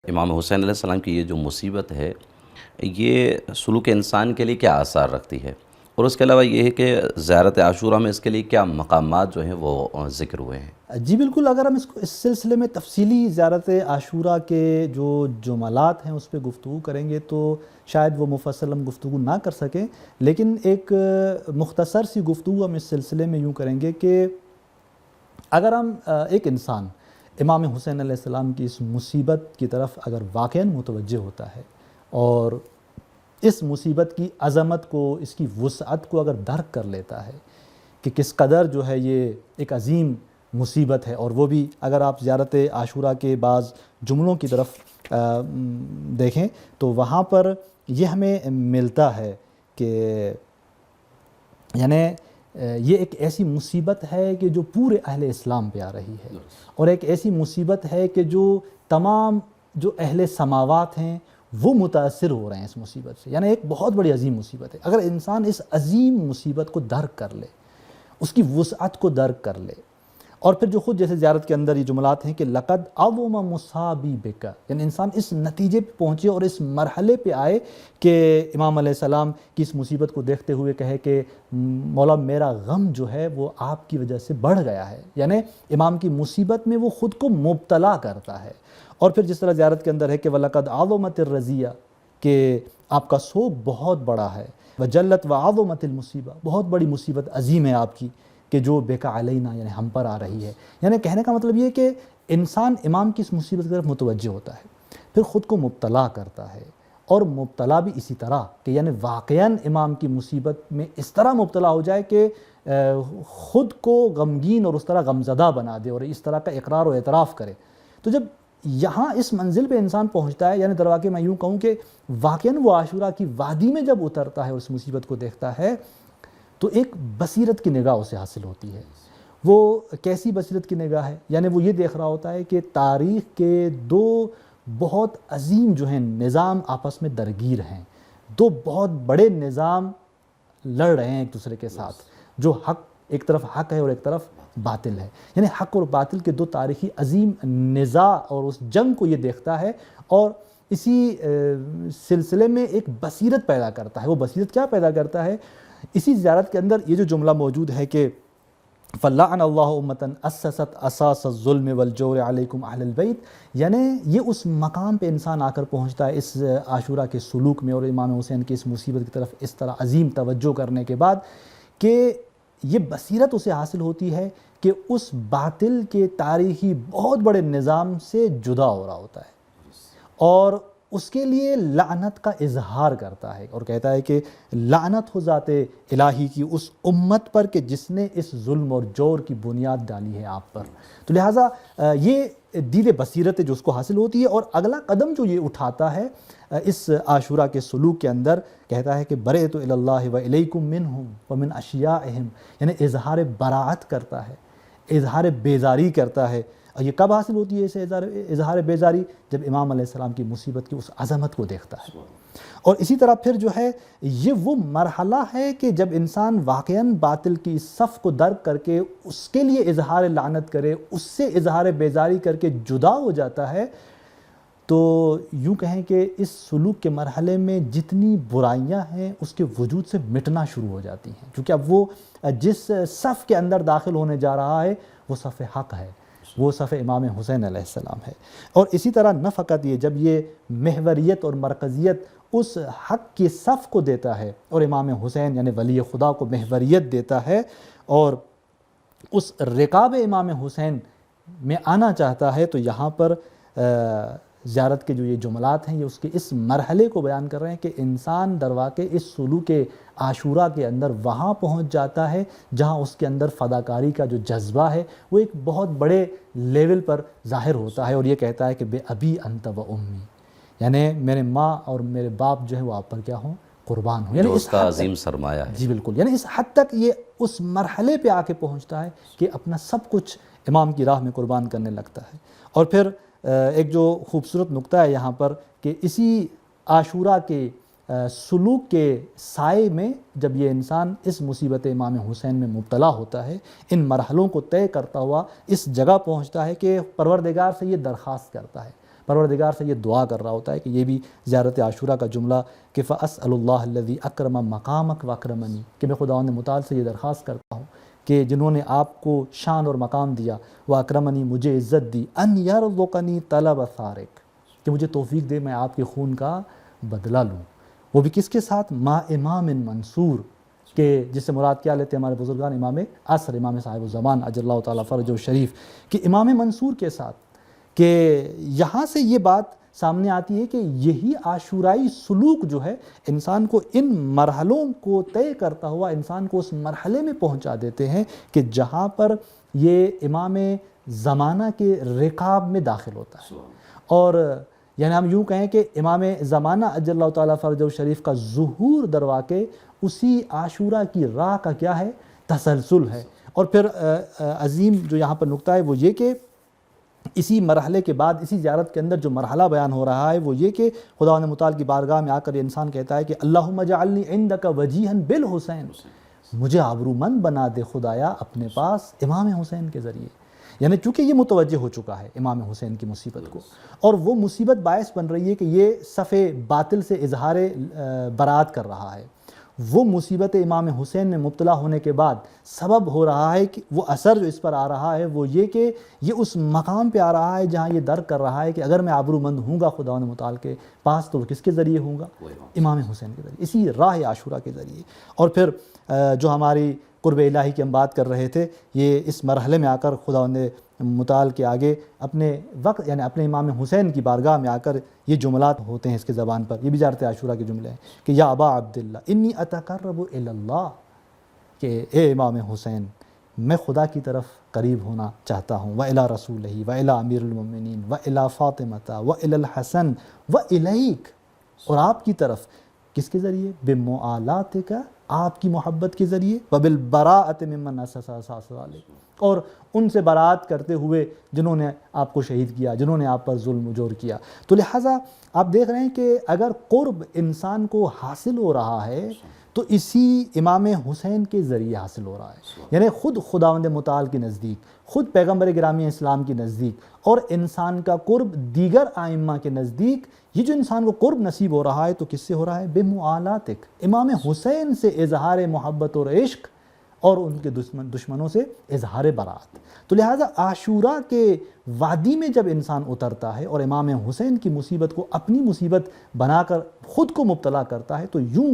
امام حسین علیہ السلام کی یہ جو مصیبت ہے، یہ سلوک انسان کے لیے کیا آثار رکھتی ہے؟ اور اس کے علاوہ یہ ہے کہ زیارت عاشوراء میں اس کے لیے کیا مقامات جو ہیں وہ ذکر ہوئے ہیں؟ جی بالکل، اگر ہم اس سلسلے میں تفصیلی زیارت عاشوراء کے جو جملات ہیں اس پہ گفتگو کریں گے تو شاید وہ مفصل ہم گفتگو نہ کر سکیں، لیکن ایک مختصر سی گفتگو ہم اس سلسلے میں یوں کریں گے کہ اگر ہم ایک انسان امام حسین علیہ السلام کی اس مصیبت کی طرف اگر واقعاً متوجہ ہوتا ہے اور اس مصیبت کی عظمت کو، اس کی وسعت کو اگر درک کر لیتا ہے کہ کس قدر جو ہے یہ ایک عظیم مصیبت ہے، اور وہ بھی اگر آپ زیارت عاشوراء کے بعض جملوں کی طرف دیکھیں تو وہاں پر یہ ہمیں ملتا ہے کہ یعنی یہ ایک ایسی مصیبت ہے کہ جو پورے اہل اسلام پہ آ رہی ہے، اور ایک ایسی مصیبت ہے کہ جو تمام جو اہل سماوات ہیں وہ متاثر ہو رہے ہیں اس مصیبت سے، یعنی ایک بہت بڑی عظیم مصیبت ہے۔ اگر انسان اس عظیم مصیبت کو درک کر لے، اس کی وسعت کو درک کر لے، اور پھر جو خود جیسے زیارت کے اندر یہ جملات ہیں کہ لقد عظم مصابی بک، یعنی انسان اس نتیجے پہ پہنچے اور اس مرحلے پہ آئے کہ امام علیہ السلام کی اس مصیبت کو دیکھتے ہوئے کہے کہ مولا میرا غم جو ہے وہ آپ کی وجہ سے بڑھ گیا ہے، یعنی امام کی مصیبت میں وہ خود کو مبتلا کرتا ہے۔ اور پھر جس طرح زیارت کے اندر ہے کہ وَلَقَدْ عَظُمَتِ الرَّزِيَّةُ، کہ آپ کا سوگ بہت بڑا ہے، وَجَلَّتْ وَعَظُمَتِ الْمُصِيبَةُ، بہت بڑی مصیبت عظیم ہے آپ کی کہ جو بِكَ عَلَيْنَا، یعنی ہم پر آ رہی ہے۔ یعنی کہنے کا مطلب یہ ہے کہ انسان امام کی اس مصیبت کی طرف متوجہ ہوتا ہے، پھر خود کو مبتلا کرتا ہے، اور مبتلا بھی اسی طرح کہ یعنی واقعاً امام کی مصیبت میں اس طرح مبتلا ہو جائے کہ خود کو غمگین اور اس طرح غمزدہ بنا دے اور اس طرح کا اقرار و اعتراف کرے۔ تو جب یہاں اس منزل پہ انسان پہنچتا ہے، یعنی در واقع میں یوں کہوں کہ واقعاً وہ عاشوراء کی وادی میں جب اترتا ہے اور اس مصیبت کو دیکھتا ہے تو ایک بصیرت کی نگاہ اسے حاصل ہوتی ہے۔ وہ کیسی بصیرت کی نگاہ ہے؟ یعنی وہ یہ دیکھ رہا ہوتا ہے کہ تاریخ کے دو بہت عظیم جو ہیں نظام آپس میں درگیر ہیں، دو بہت بڑے نظام لڑ رہے ہیں ایک دوسرے کے ساتھ، جو حق، ایک طرف حق ہے اور ایک طرف باطل ہے، یعنی حق اور باطل کے دو تاریخی عظیم نزاع، اور اس جنگ کو یہ دیکھتا ہے اور اسی سلسلے میں ایک بصیرت پیدا کرتا ہے۔ وہ بصیرت کیا پیدا کرتا ہے؟ اسی زیارت کے اندر یہ جو جملہ موجود ہے کہ فَلَعَنَ اللَّهُ أُمَّةً أَسَّسَتْ أَسَاسَ الظُّلْمِ وَالْجَوْرِ عَلَيْكُمْ أَهْلَ الْبَيْتِ، یعنی یہ اس مقام پہ انسان آ کر پہنچتا ہے اس عاشوراء کے سلوک میں اور امام حسین کی اس مصیبت کی طرف اس طرح عظیم توجہ کرنے کے بعد کہ یہ بصیرت اسے حاصل ہوتی ہے کہ اس باطل کے تاریخی بہت بڑے نظام سے جدا ہو رہا ہوتا ہے، اور اس کے لیے لعنت کا اظہار کرتا ہے اور کہتا ہے کہ لعنت ہو ذات الہی کی اس امت پر کہ جس نے اس ظلم اور جور کی بنیاد ڈالی ہے آپ پر۔ تو لہٰذا یہ دید بصیرت جو اس کو حاصل ہوتی ہے، اور اگلا قدم جو یہ اٹھاتا ہے اس عاشوراء کے سلوک کے اندر، کہتا ہے کہ برئت الی اللہ و الیکم منہم ومن اشیائہم، یعنی اظہار براعت کرتا ہے، اظہار بیزاری کرتا ہے۔ اور یہ کب حاصل ہوتی ہے اسے اظہار بیزاری؟ جب امام علیہ السلام کی مصیبت کی اس عظمت کو دیکھتا ہے۔ اور اسی طرح پھر جو ہے یہ وہ مرحلہ ہے کہ جب انسان واقعاً باطل کی صف کو درک کر کے اس کے لیے اظہار لعنت کرے، اس سے اظہار بیزاری کر کے جدا ہو جاتا ہے، تو یوں کہیں کہ اس سلوک کے مرحلے میں جتنی برائیاں ہیں اس کے وجود سے مٹنا شروع ہو جاتی ہیں، کیونکہ اب وہ جس صف کے اندر داخل ہونے جا رہا ہے وہ صف حق ہے، وہ صف امام حسین علیہ السلام ہے۔ اور اسی طرح نہ فقط یہ، جب یہ محوریت اور مرکزیت اس حق کی صف کو دیتا ہے اور امام حسین یعنی ولی خدا کو محوریت دیتا ہے اور اس رکاب امام حسین میں آنا چاہتا ہے، تو یہاں پر زیارت کے جو یہ جملات ہیں یہ اس کے اس مرحلے کو بیان کر رہے ہیں کہ انسان در واقع اس سلوک عاشوراء کے اندر وہاں پہنچ جاتا ہے جہاں اس کے اندر فداکاری کا جو جذبہ ہے وہ ایک بہت بڑے لیول پر ظاہر ہوتا ہے، اور یہ کہتا ہے کہ بے ابی انت و امی، یعنی میرے ماں اور میرے باپ جو ہے وہ آپ پر کیا ہوں؟ قربان ہوں، یعنی جو اس کا عظیم سرمایہ ہے۔ جی بالکل، یعنی اس حد تک یہ اس مرحلے پہ آ کے پہنچتا ہے کہ اپنا سب کچھ امام کی راہ میں قربان کرنے لگتا ہے۔ اور پھر ایک جو خوبصورت نقطہ ہے یہاں پر کہ اسی عاشوراء کے سلوک کے سائے میں جب یہ انسان اس مصیبت امام حسین میں مبتلا ہوتا ہے، ان مرحلوں کو طے کرتا ہوا اس جگہ پہنچتا ہے کہ پروردگار سے یہ درخواست کرتا ہے، پروردگار سے یہ دعا کر رہا ہوتا ہے کہ یہ بھی زیارت عاشورہ کا جملہ کہ فَأَسْأَلُ اللَّهَ الَّذِي أَكْرَمَ مَقَامَكَ وَأَكْرَمَنِي، کہ میں خداوند متعال سے یہ درخواست کرتا ہوں کہ جنہوں نے آپ کو شان اور مقام دیا، وَأَكْرَمَنِي مجھے عزت دی، أَنْ يَرْزُقَنِي طَلَبَ ثَارِكَ، کہ مجھے توفیق دے میں آپ کے خون کا بدلہ لوں، وہ بھی کس کے ساتھ؟ ما امام منصور، کہ جس سے مراد کیا لیتے ہیں ہمارے بزرگان؟ امام عصر، امام صاحب الزمان اجل اللہ تعالیٰ فرجہ الشریف، کہ امام منصور کے ساتھ، کہ یہاں سے یہ بات سامنے آتی ہے کہ یہی عاشورائی سلوک جو ہے انسان کو ان مرحلوں کو طے کرتا ہوا انسان کو اس مرحلے میں پہنچا دیتے ہیں کہ جہاں پر یہ امام زمانہ کے رکاب میں داخل ہوتا ہے، اور یعنی ہم یوں کہیں کہ امام زمانہ اجل اللہ تعالیٰ فرجہ الشریف کا ظہور در واقع اسی عاشورہ کی راہ کا کیا ہے؟ تسلسل ہے۔ اور پھر عظیم جو یہاں پر نکتہ ہے وہ یہ کہ اسی مرحلے کے بعد اسی زیارت کے اندر جو مرحلہ بیان ہو رہا ہے وہ یہ کہ خداوند متعال کی بارگاہ میں آ کر یہ انسان کہتا ہے کہ اللہم اجعلنی عندک وجیہا بالحسین، مجھے آبرومند بنا دے خدایا اپنے پاس امام حسین کے ذریعے، یعنی چونکہ یہ متوجہ ہو چکا ہے امام حسین کی مصیبت کو، اور وہ مصیبت باعث بن رہی ہے کہ یہ صف باطل سے اظہار برات کر رہا ہے، وہ مصیبت امام حسین میں مبتلا ہونے کے بعد سبب ہو رہا ہے کہ وہ اثر جو اس پر آ رہا ہے وہ یہ کہ یہ اس مقام پہ آ رہا ہے جہاں یہ درک کر رہا ہے کہ اگر میں آبرومند ہوں گا خداوند متعال کے پاس تو وہ کس کے ذریعے ہوں گا؟ امام حسین کے ذریعے، اسی راہ عاشورہ کے ذریعے۔ اور پھر جو ہماری قرب الہی کی ہم بات کر رہے تھے، یہ اس مرحلے میں آ کر خداوند متعال کے آگے اپنے وقت یعنی اپنے امام حسین کی بارگاہ میں آ کر یہ جملات ہوتے ہیں اس کے زبان پر، یہ بھی زیارت عاشورہ کے جملے ہیں کہ یا ابا عبداللہ انی اتقرب الی اللہ، کہ اے امام حسین میں خدا کی طرف قریب ہونا چاہتا ہوں، وَإِلَىٰ رَسُولِهِ وَإِلَىٰ أَمِيرِ الْمُؤْمِنِينَ وَإِلَىٰ فاطمة وَإِلَىٰ الْحَسَنِ وَإِلَيْكَ، اور آپ کی طرف کس کے ذریعے؟ بِمُعَالَاتِكَ، آپ کی محبت کے ذریعے، وَبِالْبَرَاءَةِ مِمَّنْ أَسَّسَ ذَلِكَ، اور ان سے برات کرتے ہوئے جنہوں نے آپ کو شہید کیا، جنہوں نے آپ پر ظلم و جور کیا۔ تو لہٰذا آپ دیکھ رہے ہیں کہ اگر قرب انسان کو حاصل ہو رہا ہے تو اسی امام حسین کے ذریعے حاصل ہو رہا ہے، یعنی خود خداوند متعال کے نزدیک، خود پیغمبر گرامی اسلام کے نزدیک، اور انسان کا قرب دیگر ائمہ کے نزدیک، یہ جو انسان کو قرب نصیب ہو رہا ہے تو کس سے ہو رہا ہے؟ بمعالاتک، امام حسین سے اظہار محبت اور عشق، اور ان کے دشمنوں سے اظہار برات۔ تو لہٰذا عاشورہ کے وادی میں جب انسان اترتا ہے اور امام حسین کی مصیبت کو اپنی مصیبت بنا کر خود کو مبتلا کرتا ہے تو یوں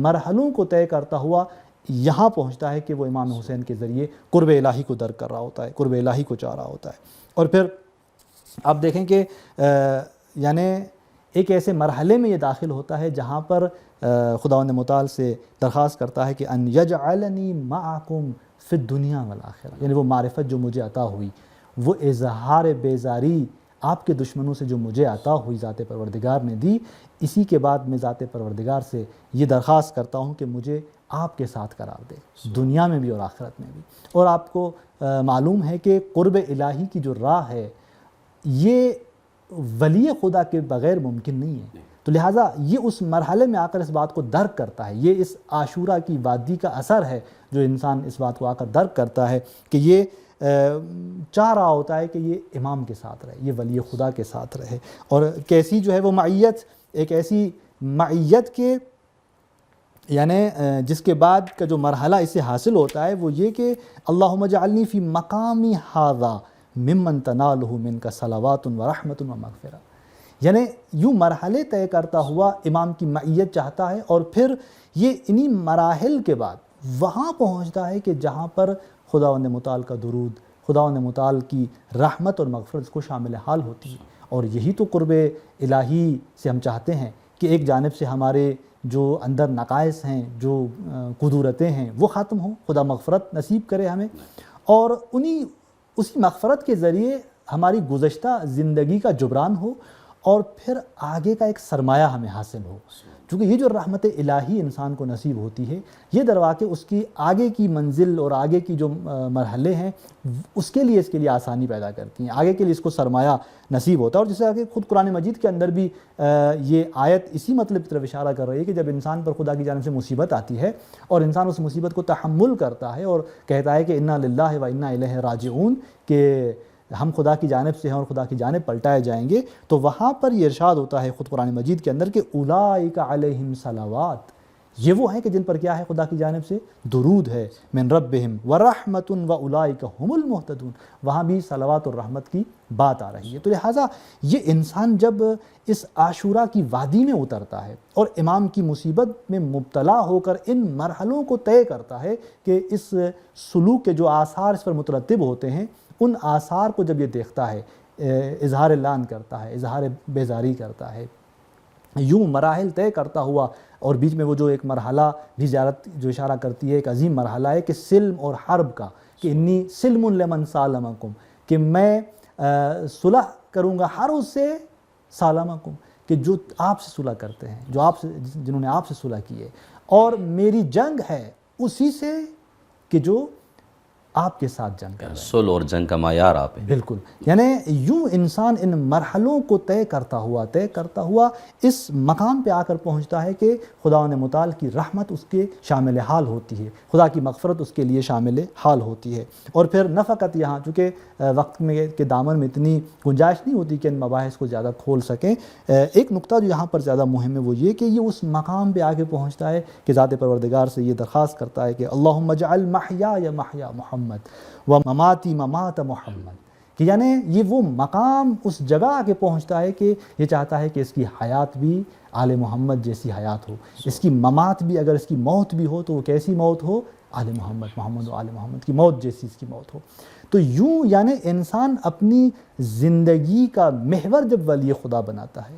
مرحلوں کو طے کرتا ہوا یہاں پہنچتا ہے کہ وہ امام حسین کے ذریعے قرب الہی کو درک کر رہا ہوتا ہے، قرب الہی کو چاہ رہا ہوتا ہے۔ اور پھر آپ دیکھیں کہ یعنی ایک ایسے مرحلے میں یہ داخل ہوتا ہے جہاں پر خداوند متعال سے درخواست کرتا ہے کہ ان یجعلنی معکم فی الدنیا والآخرہ، یعنی وہ معرفت جو مجھے عطا ہوئی، وہ اظہار بیزاری آپ کے دشمنوں سے جو مجھے عطا ہوئی ذات پروردگار نے دی، اسی کے بعد میں ذات پروردگار سے یہ درخواست کرتا ہوں کہ مجھے آپ کے ساتھ قرار دے، دنیا میں بھی اور آخرت میں بھی۔ اور آپ کو معلوم ہے کہ قرب الہی کی جو راہ ہے یہ ولی خدا کے بغیر ممکن نہیں ہے، تو لہٰذا یہ اس مرحلے میں آ کر اس بات کو درک کرتا ہے، یہ اس عاشورہ کی وادی کا اثر ہے جو انسان اس بات کو آ کر درک کرتا ہے کہ یہ چاہ رہا ہوتا ہے کہ یہ امام کے ساتھ رہے، یہ ولی خدا کے ساتھ رہے، اور کیسی جو ہے وہ معیت، ایک ایسی معیت کے یعنی جس کے بعد کا جو مرحلہ اسے حاصل ہوتا ہے وہ یہ کہ اللہم اجعلنی فی مقامی ھذا ممن تنالہ منک صلوات و رحمت و مغفرہ، یعنی یوں مرحلے طے کرتا ہوا امام کی معیت چاہتا ہے، اور پھر یہ انہی مراحل کے بعد وہاں پہنچتا ہے کہ جہاں پر خداوند متعال کا درود، خداوند متعال کی رحمت اور مغفرت کو شامل حال ہوتی ہے۔ اور یہی تو قرب الہی سے ہم چاہتے ہیں کہ ایک جانب سے ہمارے جو اندر نقائص ہیں، جو قدورتیں ہیں وہ ختم ہوں، خدا مغفرت نصیب کرے ہمیں، اور اسی مغفرت کے ذریعے ہماری گزشتہ زندگی کا جبران ہو، اور پھر آگے کا ایک سرمایہ ہمیں حاصل ہو، چونکہ یہ جو رحمت الہی انسان کو نصیب ہوتی ہے یہ در واقع اس کی آگے کی منزل اور آگے کی جو مرحلے ہیں اس کے لیے آسانی پیدا کرتی ہیں، آگے کے لیے اس کو سرمایہ نصیب ہوتا ہے۔ اور جیسے آگے خود قرآن مجید کے اندر بھی یہ آیت اسی مطلب کی طرف اشارہ کر رہی ہے کہ جب انسان پر خدا کی جانب سے مصیبت آتی ہے اور انسان اس مصیبت کو تحمل کرتا ہے اور کہتا ہے کہ انا للہ و انا الیہ راجعون، کہ ہم خدا کی جانب سے ہیں اور خدا کی جانب پلٹائے جائیں گے، تو وہاں پر یہ ارشاد ہوتا ہے خود قرآن مجید کے اندر کہ اولئک علیہم صلوات، یہ وہ ہیں کہ جن پر کیا ہے خدا کی جانب سے درود ہے، من ربہم ورحمۃ واولئک هم المہتدون، وہاں بھی صلوات اور رحمت کی بات آ رہی ہے۔ تو لہٰذا یہ انسان جب اس عاشورہ کی وادی میں اترتا ہے اور امام کی مصیبت میں مبتلا ہو کر ان مرحلوں کو طے کرتا ہے کہ اس سلوک کے جو آثار اس پر مترتب ہوتے ہیں، ان آثار کو جب یہ دیکھتا ہے، اظہار لعن کرتا ہے، اظہار بیزاری کرتا ہے، یوں مراحل طے کرتا ہوا، اور بیچ میں وہ جو ایک مرحلہ بھی زیارت جو اشارہ کرتی ہے، ایک عظیم مرحلہ ہے کہ سلم اور حرب کا، کہ انی سلم لمن سالمکم، کہ میں صلح کروں گا ہر اس سے سالمکم، کہ جو آپ سے صلح کرتے ہیں، جو آپ سے جنہوں نے آپ سے صلح کی ہے، اور میری جنگ ہے اسی سے کہ جو آپ کے ساتھ جنگ کر رہے ہیں۔ صلح اور جنگ کا معیار آپ ہیں۔ بالکل، یعنی یوں انسان ان مرحلوں کو طے کرتا ہوا اس مقام پہ آ کر پہنچتا ہے کہ خدا متعال کی رحمت اس کے شامل حال ہوتی ہے، خدا کی مغفرت اس کے لیے شامل حال ہوتی ہے۔ اور پھر نفقت، یہاں چونکہ وقت میں کے دامن میں اتنی گنجائش نہیں ہوتی کہ ان مباحث کو زیادہ کھول سکیں، ایک نقطہ جو یہاں پر زیادہ مہم ہے وہ یہ کہ یہ اس مقام پہ آ کے پہنچتا ہے کہ ذات پروردگار سے یہ درخواست کرتا ہے کہ اللہم اجعل محیای محیا محمد و مماتی ممات محمد، کہ یعنی یہ وہ مقام اس جگہ آ کے پہنچتا ہے کہ یہ چاہتا ہے کہ اس کی حیات بھی آل محمد جیسی حیات ہو، اس کی ممات بھی، اگر اس کی موت بھی ہو تو وہ کیسی موت ہو، آل محمد و آل محمد کی موت جیسی اس کی موت ہو۔ تو یوں یعنی انسان اپنی زندگی کا محور جب ولی خدا بناتا ہے،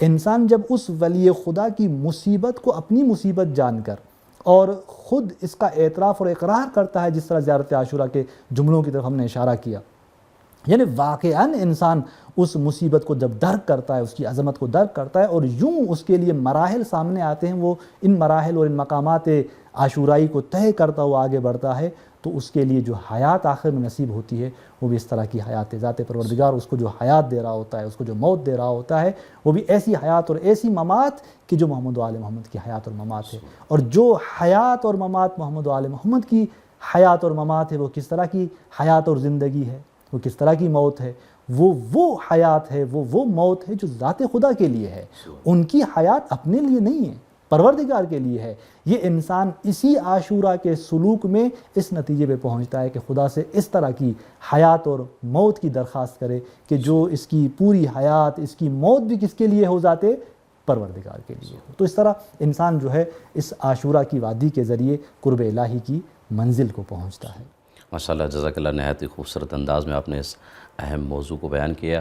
انسان جب اس ولی خدا کی مصیبت کو اپنی مصیبت جان کر اور خود اس کا اعتراف اور اقرار کرتا ہے، جس طرح زیارت عاشورہ کے جملوں کی طرف ہم نے اشارہ کیا، یعنی واقعاً انسان اس مصیبت کو جب درک کرتا ہے، اس کی عظمت کو درک کرتا ہے، اور یوں اس کے لیے مراحل سامنے آتے ہیں، وہ ان مراحل اور ان مقامات عاشورائی کو طے کرتا ہوا آگے بڑھتا ہے، تو اس کے لیے جو حیات آخر میں نصیب ہوتی ہے وہ بھی اس طرح کی حیات ہے۔ ذات پروردگار اس کو جو حیات دے رہا ہوتا ہے، اس کو جو موت دے رہا ہوتا ہے، وہ بھی ایسی حیات اور ایسی ممات کہ جو محمد و آل محمد کی حیات اور ممات ہے۔ اور جو حیات اور ممات محمد و آل محمد کی حیات اور ممات ہے، وہ کس طرح کی حیات اور زندگی ہے، وہ کس طرح کی موت ہے، وہ حیات ہے، وہ موت ہے جو ذات خدا کے لیے ہے، ان کی حیات اپنے لیے نہیں ہے، پروردگار کے لیے ہے۔ یہ انسان اسی عاشورہ کے سلوک میں اس نتیجے پہ پہنچتا ہے کہ خدا سے اس طرح کی حیات اور موت کی درخواست کرے کہ جو اس کی پوری حیات، اس کی موت بھی کس کے لیے ہو، ذات پروردگار کے لیے ہو۔ تو اس طرح انسان جو ہے اس عاشورہ کی وادی کے ذریعے قرب الہی کی منزل کو پہنچتا ہے۔ ماشاءاللہ، جزاک اللہ، نہایت ہی خوبصورت انداز میں آپ نے اس اہم موضوع کو بیان کیا۔